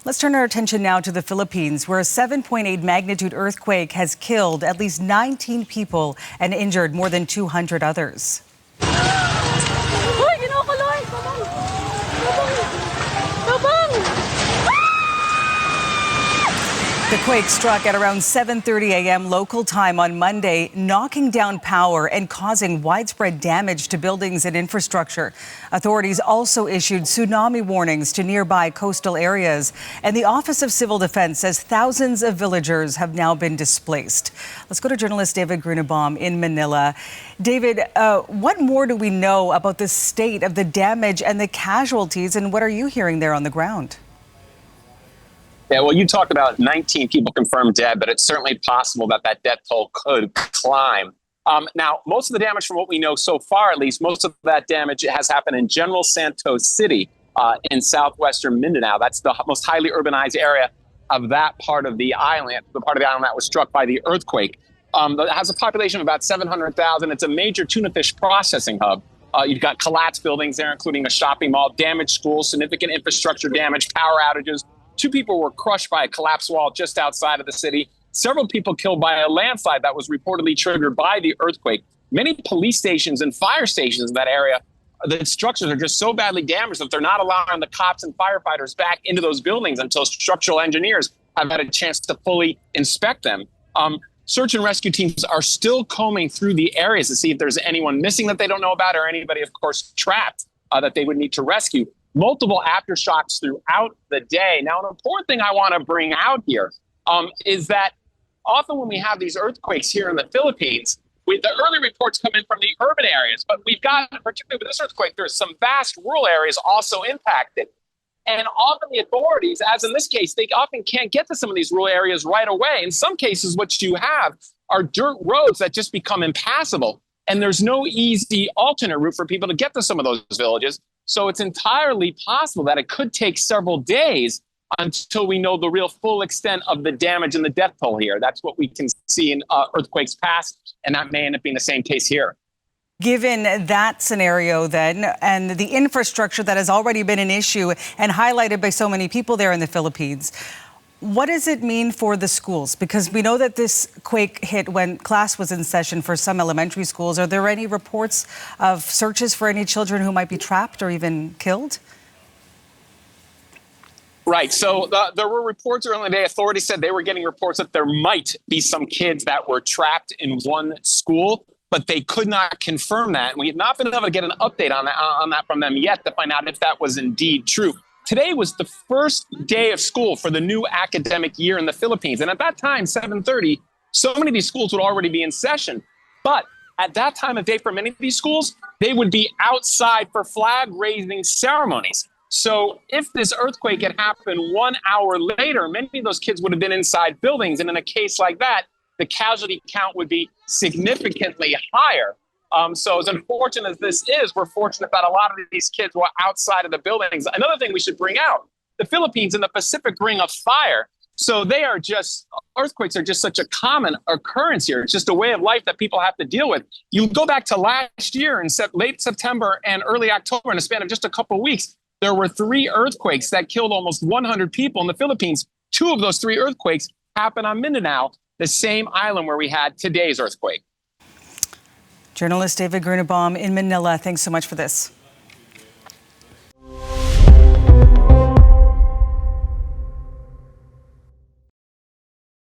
Let's turn our attention now to the Philippines, where a 7.8 magnitude earthquake has killed at least 19 people and injured more than 200 others. The quake struck at around 7:30 a.m. local time on Monday, knocking down power and causing widespread damage to buildings and infrastructure. Authorities also issued tsunami warnings to nearby coastal areas, and the Office of Civil Defense says thousands of villagers have now been displaced. Let's go to journalist David Grunebaum in Manila. David, what more do we know about the state of the damage and the casualties, and what are you hearing there on the ground? Yeah, well, you talked about 19 people confirmed dead, but it's certainly possible that that death toll could climb. Now, most of the damage from what we know so far, at least, most of that damage has happened in General Santos City in southwestern Mindanao. That's the most highly urbanized area of that part of the island, the part of the island that was struck by the earthquake. It has a population of about 700,000. It's a major tuna fish processing hub. You've got collapsed buildings there, including a shopping mall, damaged schools, significant infrastructure damage, power outages. 2 people were crushed by a collapsed wall just outside of the city. Several people killed by a landslide that was reportedly triggered by the earthquake. Many police stations and fire stations in that area, the structures are just so badly damaged that they're not allowing the cops and firefighters back into those buildings until structural engineers have had a chance to fully inspect them. Search and rescue teams are still combing through the areas to see if there's anyone missing that they don't know about or anybody, of course, trapped that they would need to rescue. Multiple aftershocks throughout the day. Now, an important thing I want to bring out here is that often when we have these earthquakes here in the Philippines, the early reports come in from the urban areas, but we've got, particularly with this earthquake, there's some vast rural areas also impacted. And often the authorities, as in this case, they often can't get to some of these rural areas right away. In some cases, what you have are dirt roads that just become impassable, and there's no easy alternate route for people to get to some of those villages. So it's entirely possible that it could take several days until we know the real full extent of the damage and the death toll here. That's what we can see in earthquakes past, and that may end up being the same case here. Given that scenario then, and the infrastructure that has already been an issue and highlighted by so many people there in the Philippines, what does it mean for the schools? Because we know that this quake hit when class was in session for some elementary schools. Are there any reports of searches for any children who might be trapped or even killed? Right. So there were reports earlier in the day. Authorities said they were getting reports that there might be some kids that were trapped in one school, but they could not confirm that. And we have not been able to get an update on that from them yet to find out if that was indeed true. Today was the first day of school for the new academic year in the Philippines. And at that time, 7:30, so many of these schools would already be in session. But at that time of day, for many of these schools, they would be outside for flag raising ceremonies. So if this earthquake had happened 1 hour later, many of those kids would have been inside buildings. And in a case like that, the casualty count would be significantly higher. So as unfortunate as this is, we're fortunate that a lot of these kids were outside of the buildings. Another thing we should bring out, the Philippines in the Pacific Ring of Fire. So earthquakes are just such a common occurrence here. It's just a way of life that people have to deal with. You go back to last year in late September and early October, in a span of just a couple of weeks, there were 3 earthquakes that killed almost 100 people in the Philippines. 2 of those 3 earthquakes happened on Mindanao, the same island where we had today's earthquake. Journalist David Grunebaum in Manila, thanks so much for this.